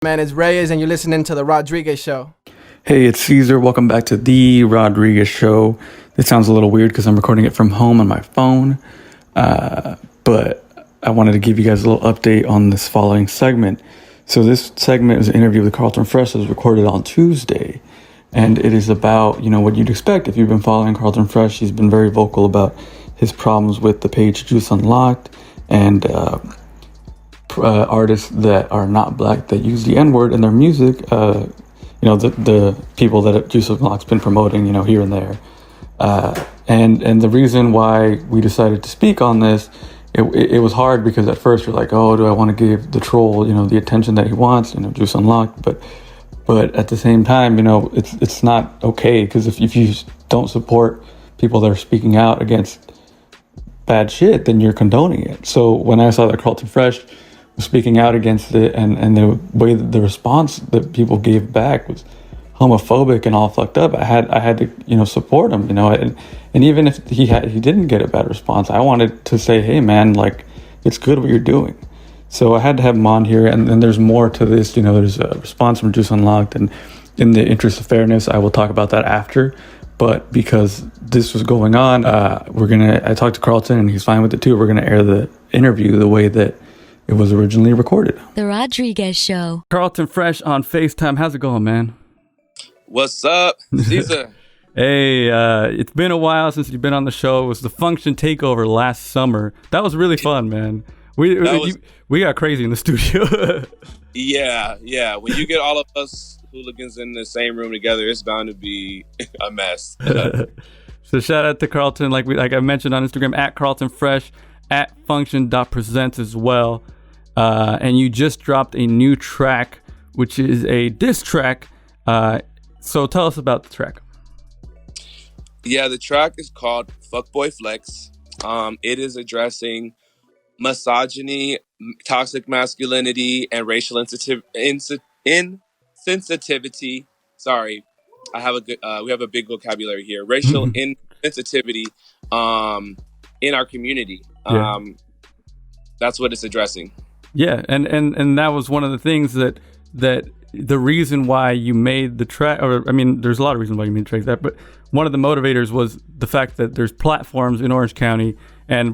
Man, it's Reyes, and you're listening to The Rodriguez Show. Hey, it's Caesar. Welcome back to The Rodriguez Show. It sounds a little weird because I'm recording it from home on my phone, but I wanted to give you guys a little update on this following segment. So this segment is an interview with Karlton Phresh. It was recorded on Tuesday, and it is about, what you'd expect if you've been following Karlton Phresh. He's been very vocal about his problems with the page Juice Unlocked and artists that are not black that use the N-word in their music. The people that Juice Unlocked's been promoting, here and there. And the reason why we decided to speak on this, it was hard because at first you're like, oh, do I want to give the troll, the attention that he wants, Juice Unlocked, but at the same time, it's not okay, because if you don't support people that are speaking out against bad shit, then you're condoning it. So when I saw that Karlton Phresh was speaking out against it, and the way that the response that people gave back was homophobic and all fucked up, I had to support him, and even if he didn't get a bad response, I wanted to say, hey man, like, it's good what you're doing. So I had to have him on here, and then there's more to this. There's a response from Juice Unlocked, and in the interest of fairness, I will talk about that after. But because this was going on, I talked to Karlton, and he's fine with it too. We're gonna air the interview the way that it was originally recorded. The Rodriguez Show. Karlton Phresh on FaceTime. How's it going, man? What's up, Caesar? Hey, it's been a while since you've been on the show. It was the Function Takeover last summer. That was really fun, man. We got crazy in the studio. Yeah. When you get all of us hooligans in the same room together, it's bound to be a mess. So shout out to Karlton, like I mentioned on Instagram, at Karlton Phresh, at function.presents as well. And you just dropped a new track, which is a diss track. So tell us about the track. Yeah, the track is called Fuckboy Flex. It is addressing misogyny, toxic masculinity, and racial insensitivity. Sorry, we have a big vocabulary here. Racial insensitivity in our community. That's what it's addressing. Yeah, and that was one of the things that the reason why you made the track, or I mean, there's a lot of reasons why you made the track that, but one of the motivators was the fact that there's platforms in Orange County, and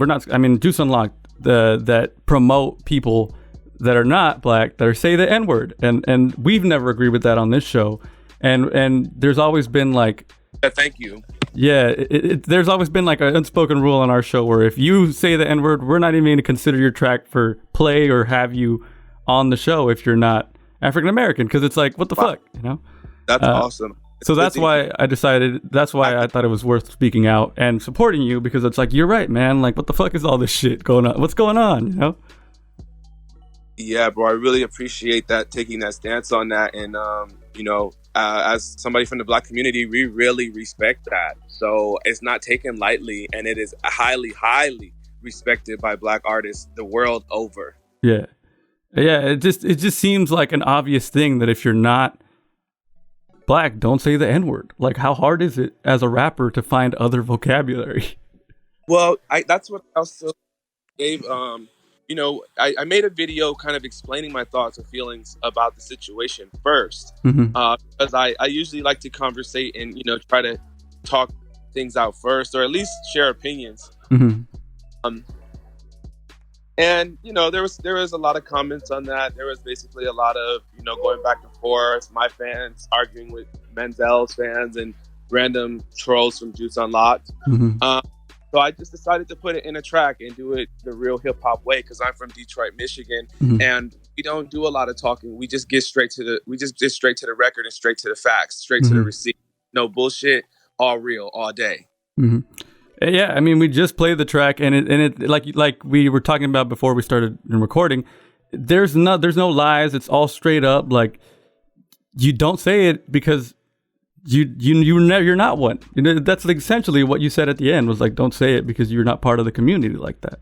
Juice Unlocked, that promote people that are not black, that are say the N-word, and we've never agreed with that on this show, and there's always been like, thank you. Yeah, there's always been like an unspoken rule on our show where if you say the N-word, we're not even going to consider your track for play or have you on the show if you're not African American, because it's like, what the fuck, That's awesome. So that's why I thought it was worth speaking out and supporting you, because it's like, you're right, man. Like, what the fuck is all this shit going on? What's going on, Yeah, bro, I really appreciate that, taking that stance on that. And, as somebody from the black community, we really respect that. So it's not taken lightly, and it is highly, highly respected by black artists the world over. Yeah. It just seems like an obvious thing that if you're not black, don't say the N-word. Like, how hard is it as a rapper to find other vocabulary? Well, that's what I also gave. I made a video kind of explaining my thoughts and feelings about the situation first, because I usually like to conversate and try to talk things out first, or at least share opinions. And there was a lot of comments on that. There was basically a lot of going back and forth, my fans arguing with Menzel's fans and random trolls from Juice Unlocked. So I just decided to put it in a track and do it the real hip hop way, because I'm from Detroit, Michigan, and we don't do a lot of talking. We just get straight to the record and straight to the facts, straight to the receipt. No bullshit, all real, all day. Yeah, I mean, we just played the track, and it like we were talking about before we started recording. There's no lies. It's all straight up. Like, you don't say it because you're not one. That's like essentially what you said at the end was like, don't say it because you're not part of the community like that.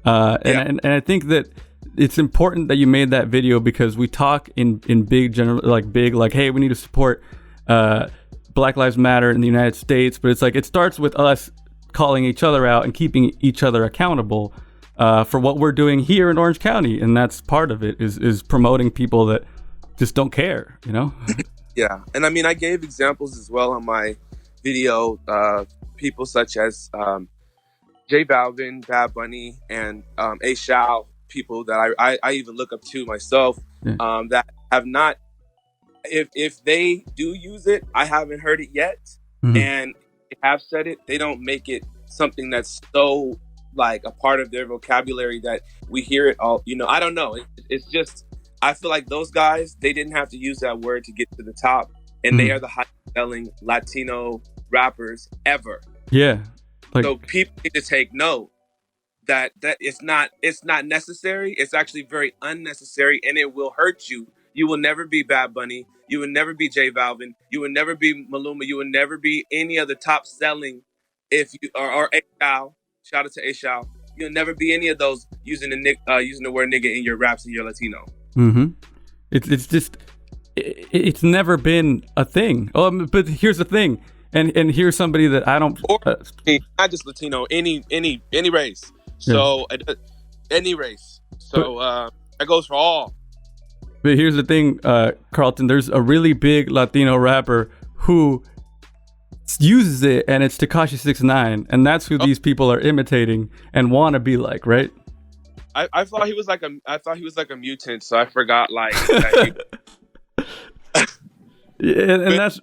And I think that it's important that you made that video, because we talk in big hey, we need to support Black Lives Matter in the United States, but it's like, it starts with us calling each other out and keeping each other accountable for what we're doing here in Orange County, and that's part of it is promoting people that just don't care, you know? Yeah, and I mean, I gave examples as well on my video. People such as J Balvin, Bad Bunny, and A Shao, people that I even look up to myself, that have not. If they do use it, I haven't heard it yet, and they have said it. They don't make it something that's so like a part of their vocabulary that we hear it all. You know, I don't know. It's just I feel like those guys, they didn't have to use that word to get to the top, and they are the highest selling Latino rappers ever. Yeah. Like, so people need to take note that it's not necessary. It's actually very unnecessary, and it will hurt you. You will never be Bad Bunny. You will never be J Balvin. You will never be Maluma. You will never be any of the top selling. If you or A Shao, shout out to A Shao. You'll never be any of those using the word nigga in your raps and you're Latino. It's just it's never been a thing. But here's the thing, and here's somebody that I don't. Not just Latino, any race. So any race. So that goes for all. But here's the thing, Karlton. There's a really big Latino rapper who uses it, and it's Tekashi 6ix9ine, and that's who these people are imitating and want to be like, right? I thought he was like a mutant, so I forgot like. That and that's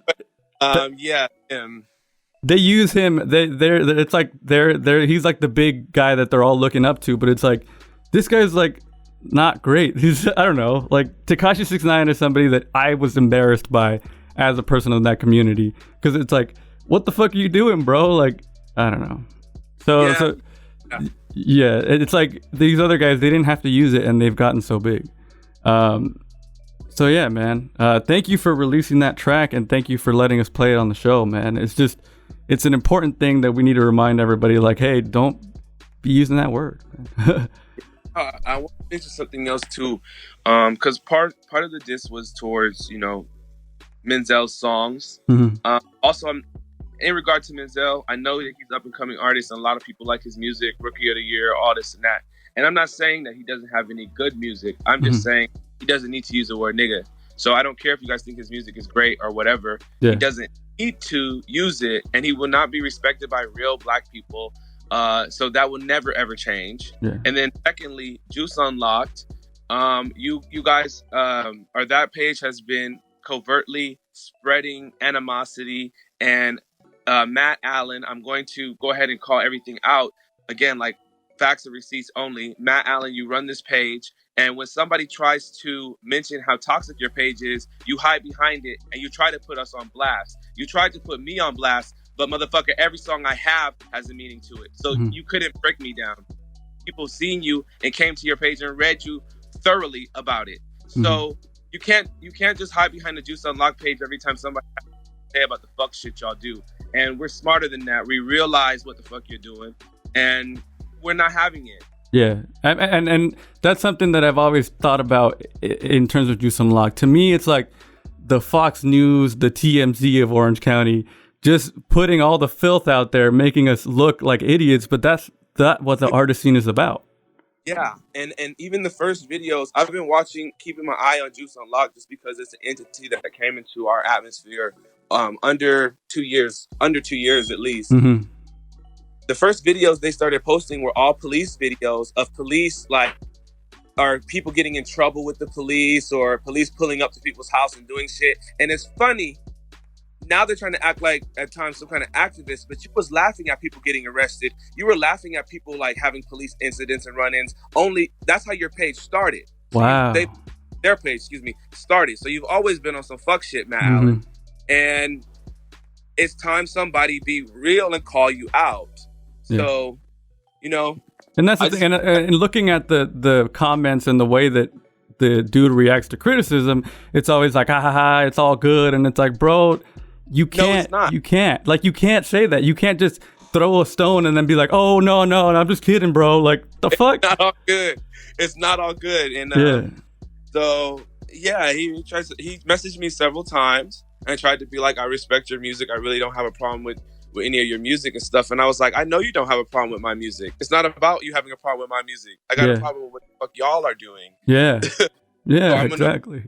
they use him. It's like he's like the big guy that they're all looking up to, but it's like this guy's like not great. I don't know, like Tekashi 6ix9ine is somebody that I was embarrassed by as a person in that community, because it's like, what the fuck are you doing, bro? Like, I don't know. So it's like these other guys, they didn't have to use it, and they've gotten so big. So yeah, man. Thank you for releasing that track, and thank you for letting us play it on the show, man. It's an important thing that we need to remind everybody, like, hey, don't be using that word. I want to mention something else too, because part of the diss was towards, you know, Menzel's songs. Also, in regard to Menzel, I know that he's up and coming artist, and a lot of people like his music, Rookie of the Year, all this and that. And I'm not saying that he doesn't have any good music. I'm just saying he doesn't need to use the word nigga. So I don't care if you guys think his music is great or whatever. Yeah. He doesn't need to use it, and he will not be respected by real black people. So that will never ever change. Yeah. And then secondly, Juice Unlocked. You guys, or that page has been covertly spreading animosity, and Matt Allen, I'm going to go ahead and call everything out again, like facts and receipts only. Matt Allen, you run this page, and when somebody tries to mention how toxic your page is, you hide behind it and you try to put us on blast. You tried to put me on blast, but motherfucker, every song I have has a meaning to it. So you couldn't break me down. People seen you and came to your page and read you thoroughly about it. So you can't just hide behind the Juice Unlocked page every time somebody has to say about the fuck shit y'all do. And we're smarter than that. We realize what the fuck you're doing, and we're not having it. Yeah, and that's something that I've always thought about in terms of Juice Unlocked. To me, it's like the Fox News, the TMZ of Orange County, just putting all the filth out there, making us look like idiots. But that's what the artist scene is about. Yeah, and even the first videos, I've been keeping my eye on Juice Unlocked, just because it's an entity that came into our atmosphere under 2 years at least. The first videos they started posting were all police videos of police, like, or people getting in trouble with the police, or police pulling up to people's house and doing shit. And it's funny, now they're trying to act like at times some kind of activist, but you was laughing at people getting arrested. You were laughing at people like having police incidents and run-ins. Only that's how your page started. Wow. Their page, started. So you've always been on some fuck shit, Matt Allen. And it's time somebody be real and call you out. So, you know. And that's the thing. And looking at the comments and the way that the dude reacts to criticism, it's always like, ha ha ha, it's all good. And it's like, bro, you can't. No, it's not. You can't. Like, you can't say that. You can't just throw a stone and then be like, oh, no, I'm just kidding, bro. Like, the fuck? It's not all good. It's not all good. And so, yeah, he messaged me several times and tried to be like, I respect your music. I really don't have a problem with any of your music and stuff. And I was like, I know you don't have a problem with my music. It's not about you having a problem with my music. I got a problem with what the fuck y'all are doing. Yeah. Yeah, exactly.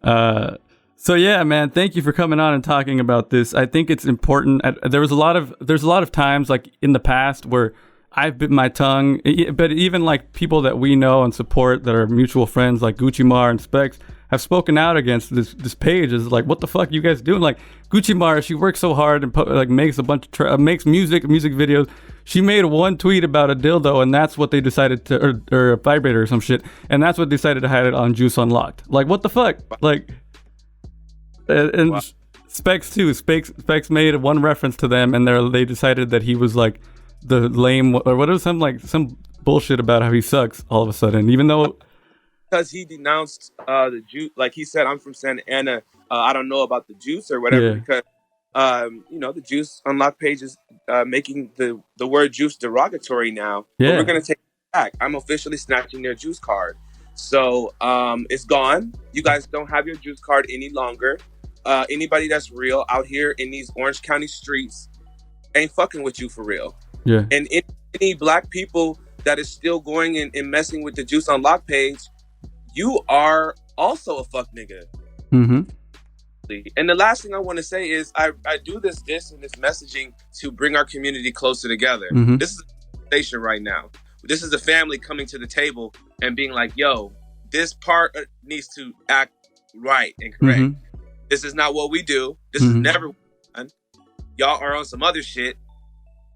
So yeah, man, thank you for coming on and talking about this. I think it's important. There's a lot of times like in the past where I've bit my tongue, but even like people that we know and support that are mutual friends like Gucci Mar and Specs have spoken out against this page. Is like, what the fuck you guys doing? Like Gucci Mar, she works so hard and like makes a bunch of makes music videos. She made one tweet about a dildo, and that's what they decided to, or a vibrator or some shit, and that's what they decided to hide it on Juice Unlocked. Like, what the fuck? Like, and wow. Specs too. Specs made one reference to them, and they decided that he was like the lame, or what was some bullshit about how he sucks all of a sudden, even though. Because he denounced the juice, like he said, I'm from Santa Ana. I don't know about the juice or whatever, because the Juice Unlocked page is making the word juice derogatory now. Yeah. But we're gonna take it back. I'm officially snatching their juice card, so it's gone. You guys don't have your juice card any longer. Anybody that's real out here in these Orange County streets ain't fucking with you for real. Yeah. And any black people that is still going and messing with the Juice Unlocked page, you are also a fuck nigga. Mm-hmm. And the last thing I want to say is I do this and this messaging to bring our community closer together. Mm-hmm. This is a station right now. This is a family coming to the table and being like, yo, this part needs to act right and correct. Mm-hmm. This is not what we do. This is never done. Y'all are on some other shit.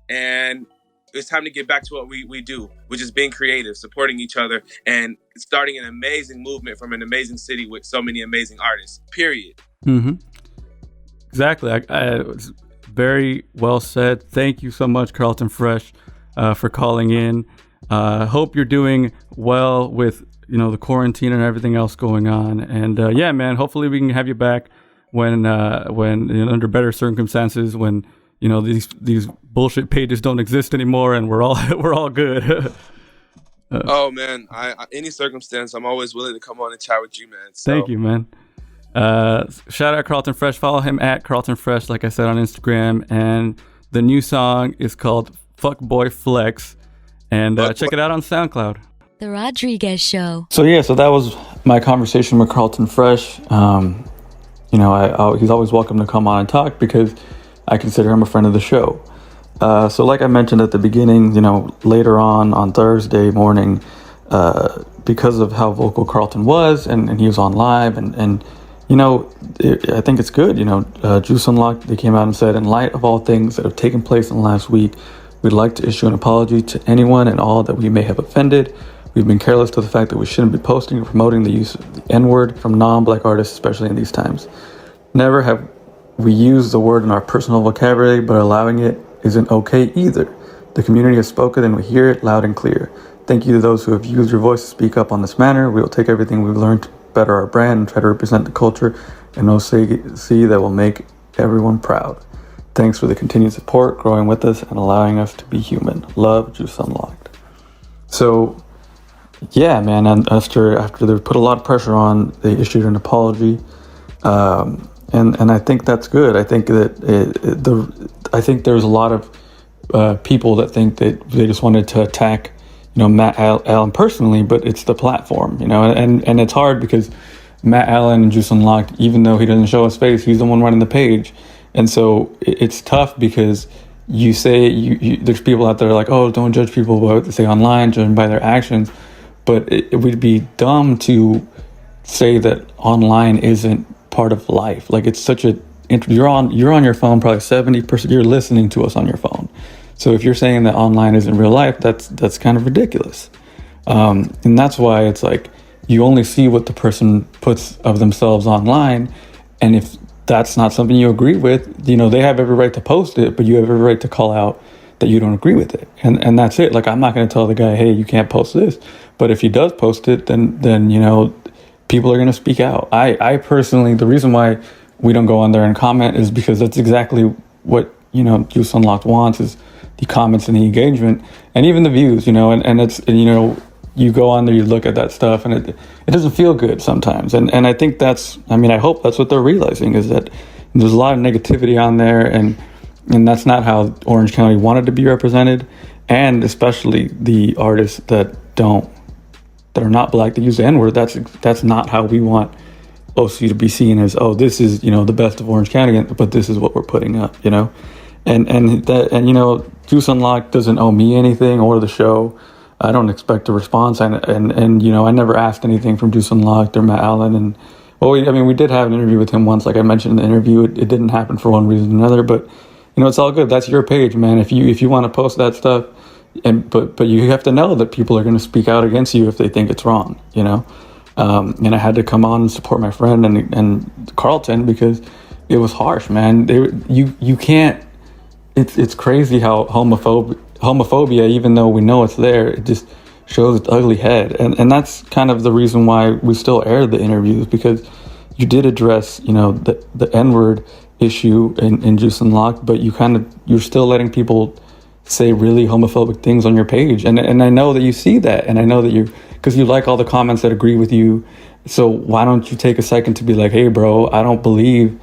And it's time to get back to what we do, which is being creative, supporting each other, and starting an amazing movement from an amazing city with so many amazing artists, period. Mm-hmm. Exactly. It's very well said. Thank you so much, Karlton Phresh, for calling in. Hope you're doing well with, the quarantine and everything else going on. And yeah, man, hopefully we can have you back when under better circumstances, when these bullshit pages don't exist anymore, and we're all good. Oh man, any circumstance, I'm always willing to come on and chat with you, man. So. Thank you, man. Shout out Karlton Phresh. Follow him at Karlton Phresh, like I said, on Instagram. And the new song is called Fuckboy Flex, and check it out on SoundCloud. The Rodriguez Show. So that was my conversation with Karlton Phresh. He's always welcome to come on and talk because I consider him a friend of the show. So like I mentioned at the beginning, later on Thursday morning, because of how vocal Karlton was, and he was on live, and I think it's good. Juice Unlocked, they came out and said, in light of all things that have taken place in the last week, we'd like to issue an apology to anyone and all that we may have offended. We've been careless to the fact that we shouldn't be posting or promoting the use of the N-word from non-black artists, especially in these times. Never have we use the word in our personal vocabulary, but allowing it isn't okay either. The community has spoken and we hear it loud and clear. Thank you to those who have used your voice to speak up on this matter. We will take everything we've learned to better our brand and try to represent the culture in OC that will make everyone proud. Thanks for the continued support, growing with us, and allowing us to be human. Love, Juice Unlocked. So, yeah, man, and after they put a lot of pressure on, they issued an apology. And I think that's good. I think that I think there's a lot of people that think that they just wanted to attack, Matt Allen personally, but it's the platform, and it's hard because Matt Allen and Juice Unlocked, even though he doesn't show his face, he's the one running the page, and so it's tough because you say there's people out there like, oh, don't judge people by what they say online, judge them by their actions, but it would be dumb to say that online isn't part of life. Like, it's such you're on your phone probably 70%, you're listening to us on your phone. So if you're saying that online isn't real life, that's kind of ridiculous. And that's why it's like you only see what the person puts of themselves online, and if that's not something you agree with, they have every right to post it, but you have every right to call out that you don't agree with it, and that's it. Like, I'm not going to tell the guy, hey, you can't post this, but if he does post it, then people are going to speak out. I personally, the reason why we don't go on there and comment is because that's exactly what, Juice Unlocked wants, is the comments and the engagement and even the views, and it's, you go on there, you look at that stuff, and it doesn't feel good sometimes. And I think I hope that's what they're realizing, is that there's a lot of negativity on there, and that's not how Orange County wanted to be represented. And especially the artists that are not black, that use the N-word, that's not how we want OC to be seen as, oh, this is, the best of Orange County, but this is what we're putting up, and Juice Unlocked doesn't owe me anything or the show. I don't expect a response, and I never asked anything from Juice Unlocked or Matt Allen, and we did have an interview with him once, like I mentioned in the interview. It didn't happen for one reason or another, but it's all good. That's your page, man. If you want to post that stuff, but you have to know that people are going to speak out against you if they think it's wrong, and I had to come on and support my friend and Karlton because it was harsh, man. You can't. It's crazy how homophobia, even though we know it's there, it just shows its ugly head, and that's kind of the reason why we still air the interviews, because you did address the N-word issue in Juice Unlocked, but you're still letting people say really homophobic things on your page, and I know that you see that, and I know that because you like all the comments that agree with you. So why don't you take a second to be like, hey bro, I don't believe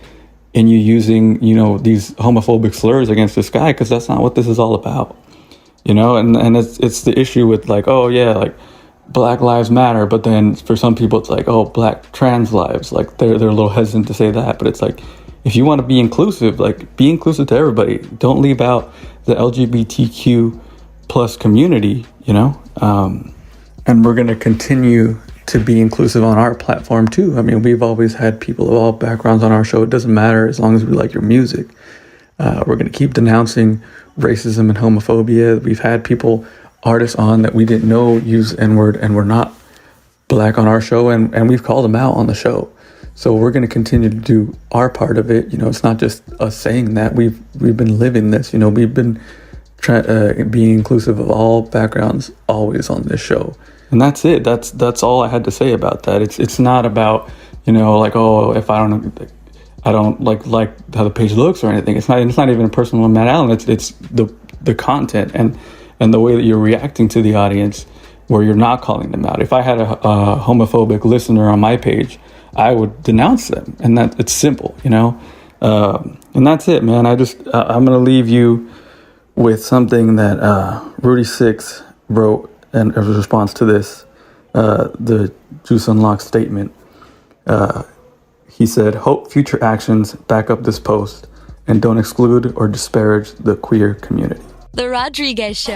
in you using these homophobic slurs against this guy, because that's not what this is all about, and it's the issue with like, oh yeah, like Black Lives Matter, but then for some people it's like, oh, Black trans lives, like they're a little hesitant to say that, but it's like, if you want to be inclusive, like be inclusive to everybody. Don't leave out the LGBTQ plus community, and we're going to continue to be inclusive on our platform too. I mean, we've always had people of all backgrounds on our show. It doesn't matter as long as we like your music. We're going to keep denouncing racism and homophobia. We've had artists on that we didn't know use N-word and were not Black on our show, and we've called them out on the show. So we're going to continue to do our part of it. It's not just us saying that. We've been living this. We've been being inclusive of all backgrounds always on this show. And that's it. That's all I had to say about that. It's not about, like, oh, if I don't like how the page looks or anything. It's not even a personal Matt Allen. It's the content and the way that you're reacting to the audience, where you're not calling them out. If I had a homophobic listener on my page, I would denounce them, and that it's simple, and that's it, man. I'm gonna leave you with something that Rudy Six wrote, and as a response to this, the Juice Unlocked statement. He said, "Hope future actions back up this post and don't exclude or disparage the queer community." The Rodriguez Show.